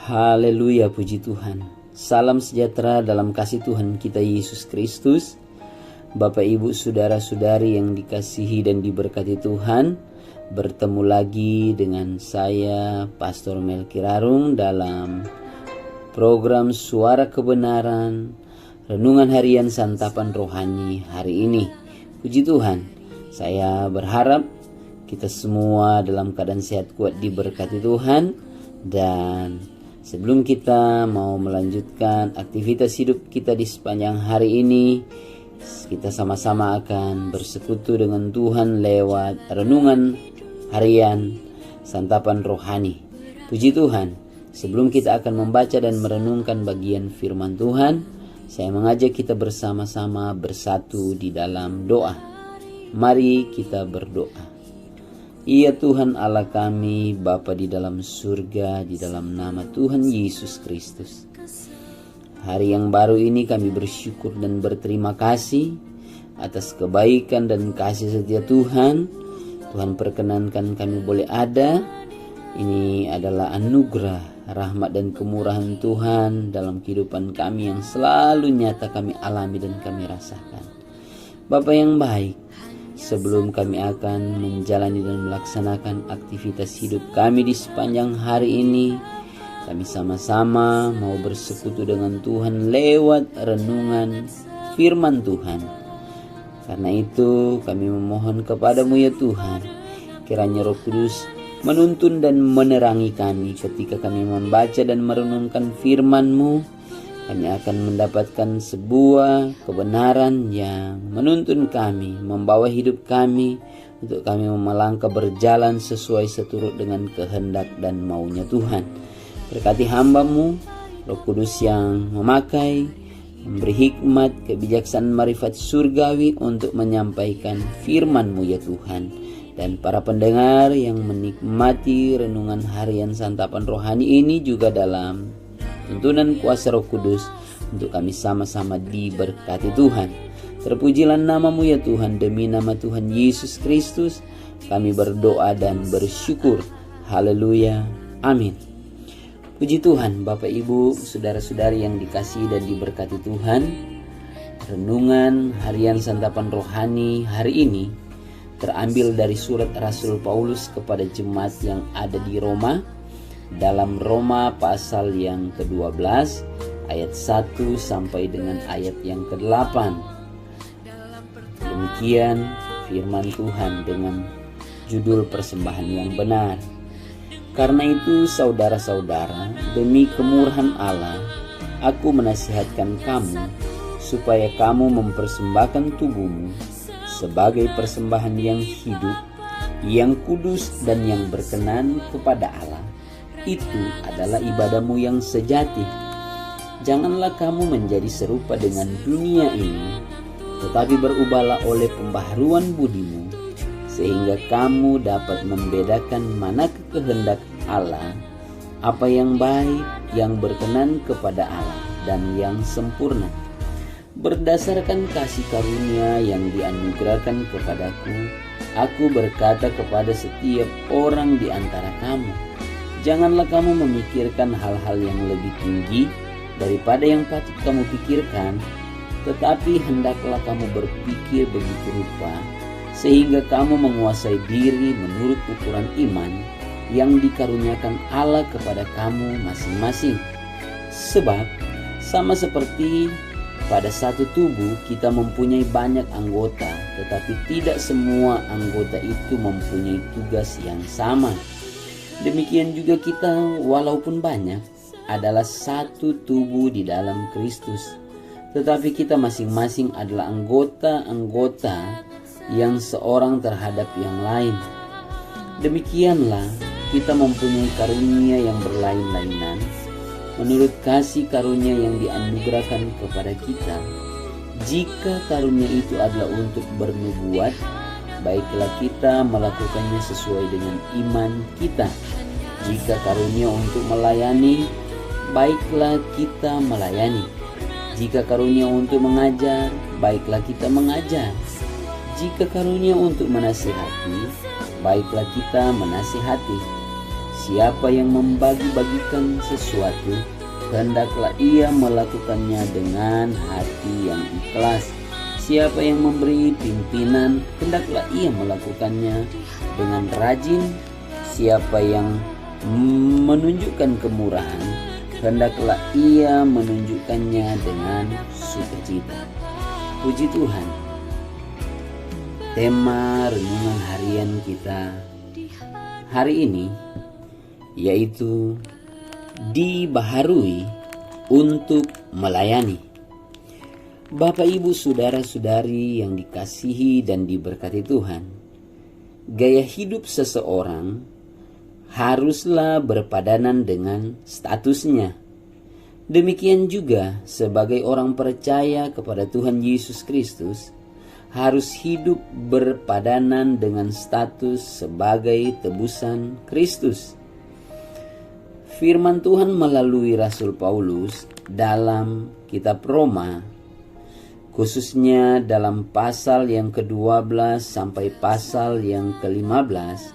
Haleluya, puji Tuhan. Salam sejahtera dalam kasih Tuhan kita Yesus Kristus. Bapak Ibu saudara-saudari yang dikasihi dan diberkati Tuhan, bertemu lagi dengan saya Pastor Melki Rarung dalam program Suara Kebenaran, Renungan Harian Santapan Rohani hari ini. Puji Tuhan, saya berharap kita semua dalam keadaan sehat kuat diberkati Tuhan. Dan sebelum kita mau melanjutkan aktivitas hidup kita di sepanjang hari ini, kita sama-sama akan bersekutu dengan Tuhan lewat renungan harian santapan rohani. Puji Tuhan, sebelum kita akan membaca dan merenungkan bagian firman Tuhan, saya mengajak kita bersama-sama bersatu di dalam doa. Mari kita berdoa. Ya Tuhan Allah kami, Bapa di dalam surga, di dalam nama Tuhan Yesus Kristus. Hari yang baru ini kami bersyukur dan berterima kasih atas kebaikan dan kasih setia Tuhan. Tuhan perkenankan kami boleh ada. Ini adalah anugerah, rahmat dan kemurahan Tuhan dalam kehidupan kami yang selalu nyata kami alami dan kami rasakan. Bapa yang baik, sebelum kami akan menjalani dan melaksanakan aktivitas hidup kami di sepanjang hari ini, kami sama-sama mau bersekutu dengan Tuhan lewat renungan firman Tuhan. Karena itu kami memohon kepadamu ya Tuhan, kiranya Roh Kudus menuntun dan menerangi kami ketika kami membaca dan merenungkan firman-Mu. Kami akan mendapatkan sebuah kebenaran yang menuntun kami, membawa hidup kami untuk kami melangkah berjalan sesuai seturut dengan kehendak dan maunya Tuhan. Berkati hamba-Mu, Roh Kudus yang memakai, memberi hikmat, kebijaksanaan, marifat surgawi untuk menyampaikan firman-Mu ya Tuhan. Dan para pendengar yang menikmati renungan harian santapan rohani ini juga dalam tuntunan kuasa Roh Kudus untuk kami sama-sama diberkati Tuhan. Terpujilah nama-Mu ya Tuhan, demi nama Tuhan Yesus Kristus kami berdoa dan bersyukur. Haleluya, amin. Puji Tuhan, Bapak Ibu saudara-saudari yang dikasihi dan diberkati Tuhan. Renungan harian santapan rohani hari ini terambil dari surat Rasul Paulus kepada jemaat yang ada di Roma, dalam Roma pasal yang ke-12 ayat 1 sampai dengan ayat yang ke-8. Demikian firman Tuhan dengan judul persembahan yang benar. Karena itu saudara-saudara, demi kemurahan Allah, aku menasihatkan kamu supaya kamu mempersembahkan tubuhmu sebagai persembahan yang hidup, yang kudus dan yang berkenan kepada Allah. Itu adalah ibadahmu yang sejati. Janganlah kamu menjadi serupa dengan dunia ini, tetapi berubahlah oleh pembaharuan budimu, sehingga kamu dapat membedakan mana kehendak Allah, apa yang baik, yang berkenan kepada Allah, dan yang sempurna. Berdasarkan kasih karunia yang dianugerahkan kepadaku, aku berkata kepada setiap orang di antara kamu, janganlah kamu memikirkan hal-hal yang lebih tinggi daripada yang patut kamu pikirkan, tetapi hendaklah kamu berpikir begitu rupa, sehingga kamu menguasai diri menurut ukuran iman yang dikaruniakan Allah kepada kamu masing-masing. Sebab sama seperti pada satu tubuh kita mempunyai banyak anggota, tetapi tidak semua anggota itu mempunyai tugas yang sama. Demikian juga kita, walaupun banyak, adalah satu tubuh di dalam Kristus. Tetapi kita masing-masing adalah anggota-anggota yang seorang terhadap yang lain. Demikianlah kita mempunyai karunia yang berlain-lainan, menurut kasih karunia yang dianugerahkan kepada kita. Jika karunia itu adalah untuk bernubuat, baiklah kita melakukannya sesuai dengan iman kita. Jika karunia untuk melayani, baiklah kita melayani. Jika karunia untuk mengajar, baiklah kita mengajar. Jika karunia untuk menasihati, baiklah kita menasihati. siapa yang membagi-bagikan sesuatu, hendaklah ia melakukannya dengan hati yang ikhlas. Siapa yang memberi pimpinan, hendaklah ia melakukannya dengan rajin. Siapa yang menunjukkan kemurahan, hendaklah ia menunjukkannya dengan sukacita. Puji Tuhan. Tema renungan harian kita hari ini yaitu dibaharui untuk melayani. Bapak, Ibu, saudara-saudari yang dikasihi dan diberkati Tuhan, gaya hidup seseorang haruslah berpadanan dengan statusnya. Demikian juga sebagai orang percaya kepada Tuhan Yesus Kristus, harus hidup berpadanan dengan status sebagai tebusan Kristus. Firman Tuhan melalui Rasul Paulus dalam kitab Roma, khususnya dalam pasal yang ke-12 sampai pasal yang ke-15,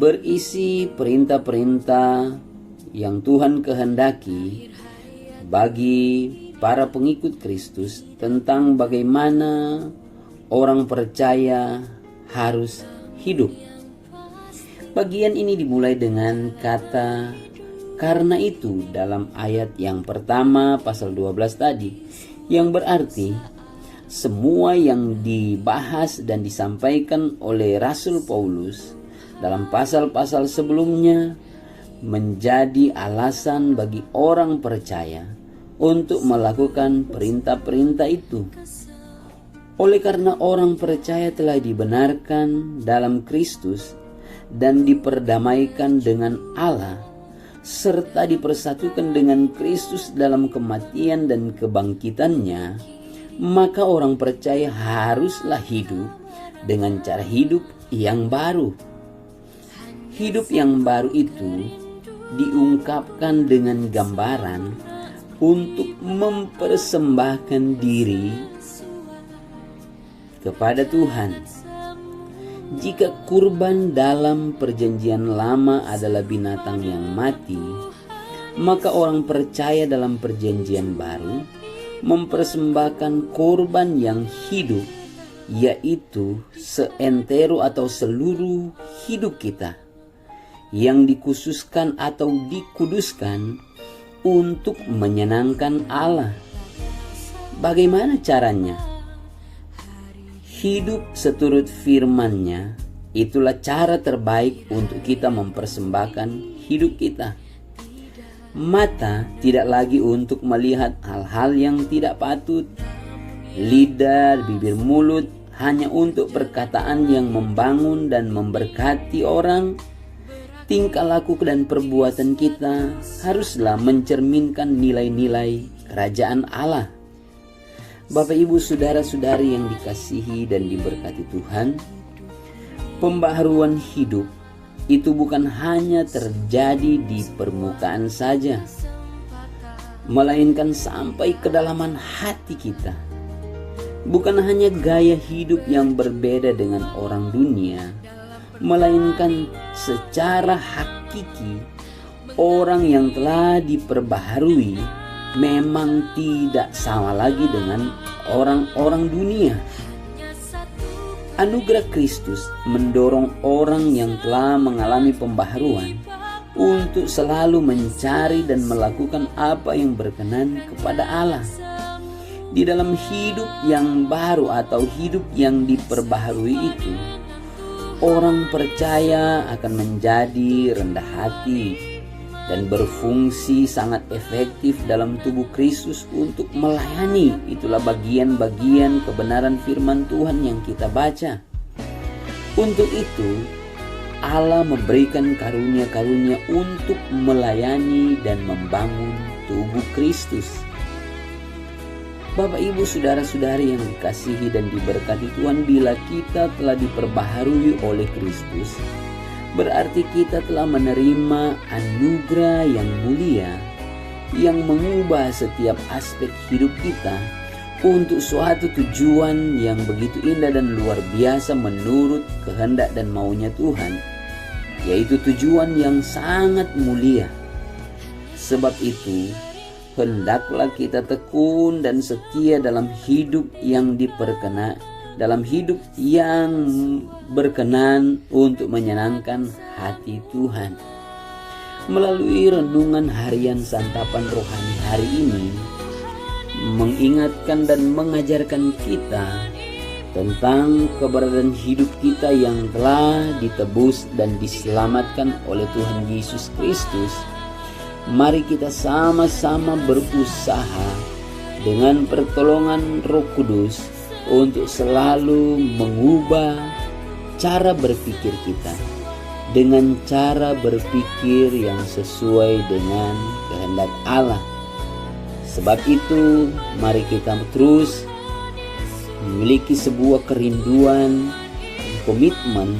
berisi perintah-perintah yang Tuhan kehendaki bagi para pengikut Kristus tentang bagaimana orang percaya harus hidup. Bagian ini dimulai dengan kata "karena itu" dalam ayat yang pertama pasal 12 tadi, yang berarti semua yang dibahas dan disampaikan oleh Rasul Paulus dalam pasal-pasal sebelumnya menjadi alasan bagi orang percaya untuk melakukan perintah-perintah itu. Oleh karena orang percaya telah dibenarkan dalam Kristus dan diperdamaikan dengan Allah, serta dipersatukan dengan Kristus dalam kematian dan kebangkitannya, maka orang percaya haruslah hidup dengan cara hidup yang baru. Hidup yang baru itu diungkapkan dengan gambaran untuk mempersembahkan diri kepada Tuhan. Jika kurban dalam perjanjian lama adalah binatang yang mati, maka orang percaya dalam perjanjian baru mempersembahkan kurban yang hidup, yaitu seantero atau seluruh hidup kita, yang dikhususkan atau dikuduskan untuk menyenangkan Allah. Bagaimana caranya? Hidup seturut firman-Nya, itulah cara terbaik untuk kita mempersembahkan hidup kita. Mata tidak lagi untuk melihat hal-hal yang tidak patut. Lidah, bibir, mulut hanya untuk perkataan yang membangun dan memberkati orang. Tingkah laku dan perbuatan kita haruslah mencerminkan nilai-nilai kerajaan Allah. Bapak, Ibu, saudara-saudari yang dikasihi dan diberkati Tuhan, pembaharuan hidup itu bukan hanya terjadi di permukaan saja, melainkan sampai kedalaman hati kita. Bukan hanya gaya hidup yang berbeda dengan orang dunia, melainkan secara hakiki orang yang telah diperbaharui memang tidak sama lagi dengan orang-orang dunia. Anugerah Kristus mendorong orang yang telah mengalami pembaharuan untuk selalu mencari dan melakukan apa yang berkenan kepada Allah. Di dalam hidup yang baru atau hidup yang diperbaharui itu, orang percaya akan menjadi rendah hati dan berfungsi sangat efektif dalam tubuh Kristus untuk melayani. Itulah bagian-bagian kebenaran firman Tuhan yang kita baca. Untuk itu, Allah memberikan karunia-karunia untuk melayani dan membangun tubuh Kristus. Bapak, Ibu, saudara-saudari yang dikasihi dan diberkati Tuhan, bila kita telah diperbaharui oleh Kristus, berarti kita telah menerima anugerah yang mulia yang mengubah setiap aspek hidup kita untuk suatu tujuan yang begitu indah dan luar biasa menurut kehendak dan maunya Tuhan, yaitu tujuan yang sangat mulia. Sebab itu, hendaklah kita tekun dan setia dalam hidup yang berkenan untuk menyenangkan hati Tuhan. Melalui renungan harian santapan rohani hari ini, mengingatkan dan mengajarkan kita tentang keberadaan hidup kita yang telah ditebus dan diselamatkan oleh Tuhan Yesus Kristus. Mari kita sama-sama berusaha dengan pertolongan Roh Kudus untuk selalu mengubah cara berpikir kita dengan cara berpikir yang sesuai dengan kehendak Allah. Sebab itu, mari kita terus memiliki sebuah kerinduan, komitmen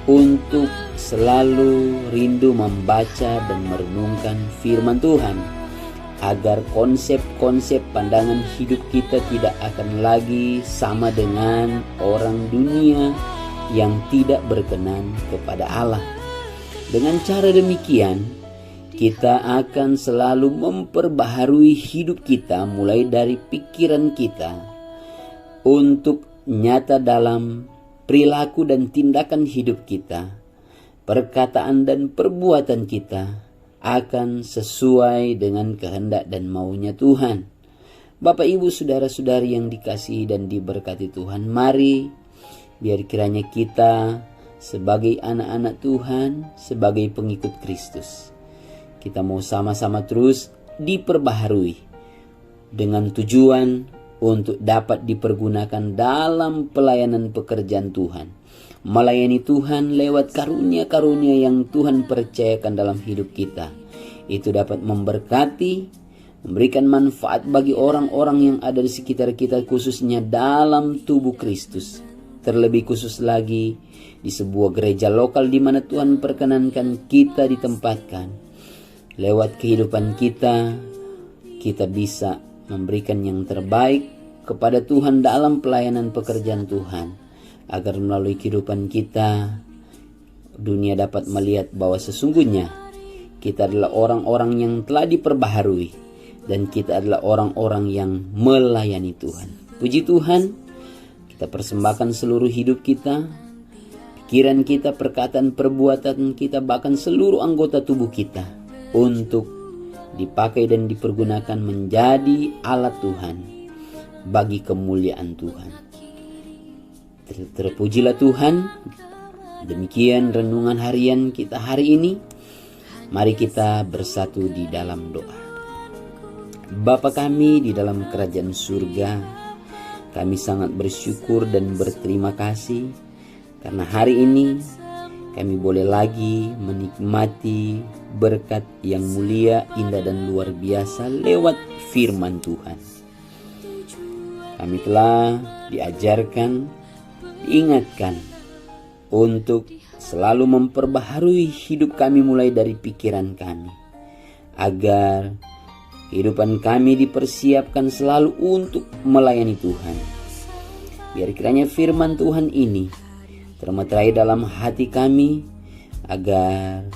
untuk selalu rindu membaca dan merenungkan firman Tuhan, agar konsep-konsep pandangan hidup kita tidak akan lagi sama dengan orang dunia yang tidak berkenan kepada Allah. Dengan cara demikian, kita akan selalu memperbaharui hidup kita mulai dari pikiran kita untuk nyata dalam perilaku dan tindakan hidup kita. Perkataan dan perbuatan kita akan sesuai dengan kehendak dan maunya Tuhan. Bapak, Ibu, saudara-saudari yang dikasihi dan diberkati Tuhan, mari biar kiranya kita sebagai anak-anak Tuhan, sebagai pengikut Kristus, kita mau sama-sama terus diperbaharui dengan tujuan untuk dapat dipergunakan dalam pelayanan pekerjaan Tuhan, melayani Tuhan lewat karunia-karunia yang Tuhan percayakan dalam hidup kita. Itu dapat memberkati, memberikan manfaat bagi orang-orang yang ada di sekitar kita, khususnya dalam tubuh Kristus. Terlebih khusus lagi di sebuah gereja lokal di mana Tuhan perkenankan kita ditempatkan. Lewat kehidupan kita bisa memberikan yang terbaik kepada Tuhan dalam pelayanan pekerjaan Tuhan, agar melalui kehidupan kita dunia dapat melihat bahwa sesungguhnya kita adalah orang-orang yang telah diperbaharui dan kita adalah orang-orang yang melayani Tuhan. Puji Tuhan, kita persembahkan seluruh hidup kita, pikiran kita, perkataan, perbuatan kita, bahkan seluruh anggota tubuh kita untuk dipakai dan dipergunakan menjadi alat Tuhan bagi kemuliaan Tuhan. Terpujilah Tuhan. Demikian renungan harian kita hari ini. Mari kita bersatu di dalam doa. Bapa kami di dalam kerajaan surga, kami sangat bersyukur dan berterima kasih karena hari ini kami boleh lagi menikmati berkat yang mulia, indah dan luar biasa lewat firman Tuhan. Kami telah diajarkan, diingatkan untuk selalu memperbaharui hidup kami mulai dari pikiran kami, agar kehidupan kami dipersiapkan selalu untuk melayani Tuhan. Biar kiranya firman Tuhan ini termeterai dalam hati kami, agar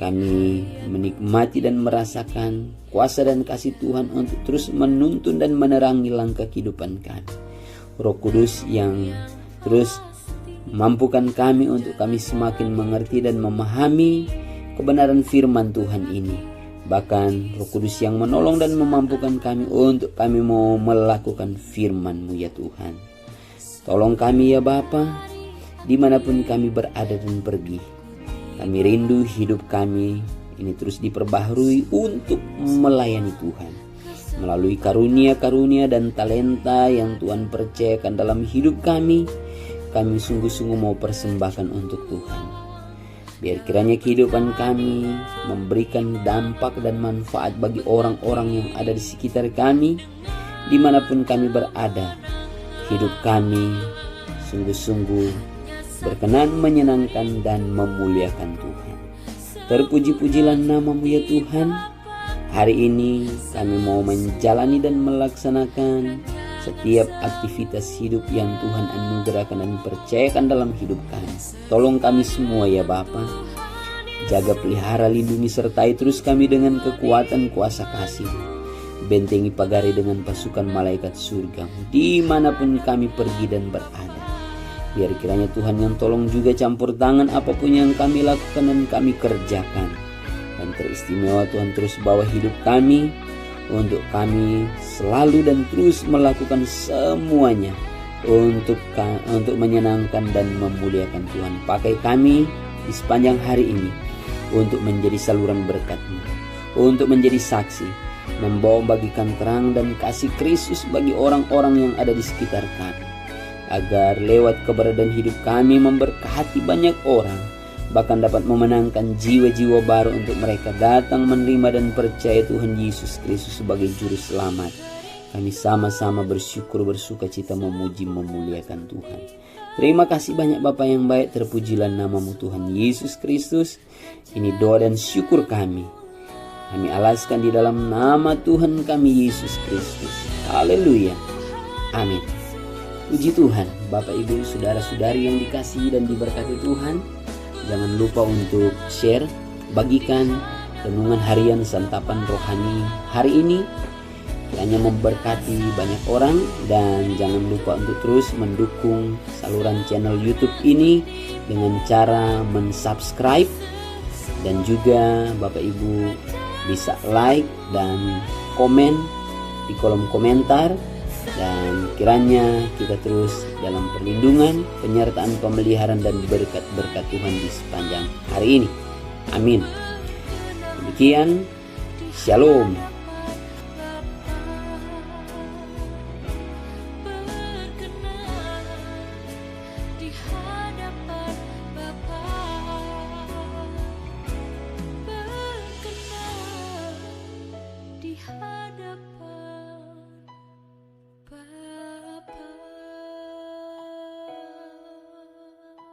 kami menikmati dan merasakan kuasa dan kasih Tuhan untuk terus menuntun dan menerangi langkah kehidupan kami. Roh Kudus yang terus mampukan kami untuk kami semakin mengerti dan memahami kebenaran firman Tuhan ini. Bahkan Roh Kudus yang menolong dan memampukan kami untuk kami mau melakukan firman-Mu ya Tuhan. Tolong kami ya Bapa, dimanapun kami berada dan pergi. Kami rindu hidup kami ini terus diperbaharui untuk melayani Tuhan. Melalui karunia-karunia dan talenta yang Tuhan percayakan dalam hidup kami sungguh-sungguh mau persembahkan untuk Tuhan. Biar kiranya kehidupan kami memberikan dampak dan manfaat bagi orang-orang yang ada di sekitar kami, dimanapun kami berada. Hidup kami sungguh-sungguh berkenan, menyenangkan dan memuliakan Tuhan. Terpuji-pujilah nama-Mu ya Tuhan. Hari ini kami mau menjalani dan melaksanakan setiap aktivitas hidup yang Tuhan anugerahkan dan percayakan dalam hidup kami. Tolong kami semua ya Bapa, Jaga, pelihara, lindungi, sertai terus kami dengan kekuatan kuasa kasih. Bentengi pagari dengan pasukan malaikat surga dimanapun kami pergi dan berada. Biar kiranya Tuhan yang tolong juga campur tangan apapun yang kami lakukan dan kami kerjakan. Dan teristimewa Tuhan terus bawa hidup kami, untuk kami selalu dan terus melakukan semuanya untuk menyenangkan dan memuliakan Tuhan. Pakai kami di sepanjang hari ini untuk menjadi saluran berkat-Mu, untuk menjadi saksi, membawa bagikan terang dan kasih Kristus bagi orang-orang yang ada di sekitar kami, agar lewat keberadaan hidup kami memberkati banyak orang, bahkan dapat memenangkan jiwa-jiwa baru untuk mereka datang menerima dan percaya Tuhan Yesus Kristus sebagai Juru Selamat. Kami sama-sama bersyukur, bersuka cita, memuji, memuliakan Tuhan. Terima kasih banyak Bapa yang baik, terpujilah nama-Mu Tuhan Yesus Kristus. Ini doa dan syukur kami. Kami alaskan di dalam nama Tuhan kami Yesus Kristus. Haleluya. Amin. Puji Tuhan, Bapak Ibu Saudara-saudari yang dikasihi dan diberkati Tuhan. Jangan lupa untuk share, bagikan renungan harian santapan rohani hari ini. Kiranya memberkati banyak orang, dan jangan lupa untuk terus mendukung saluran channel YouTube ini dengan cara mensubscribe, dan juga Bapak Ibu bisa like dan komen di kolom komentar. Dan kiranya kita terus dalam perlindungan, penyertaan, pemeliharaan dan berkat-berkat Tuhan di sepanjang hari ini. Amin. Demikian, Shalom. Di hadapan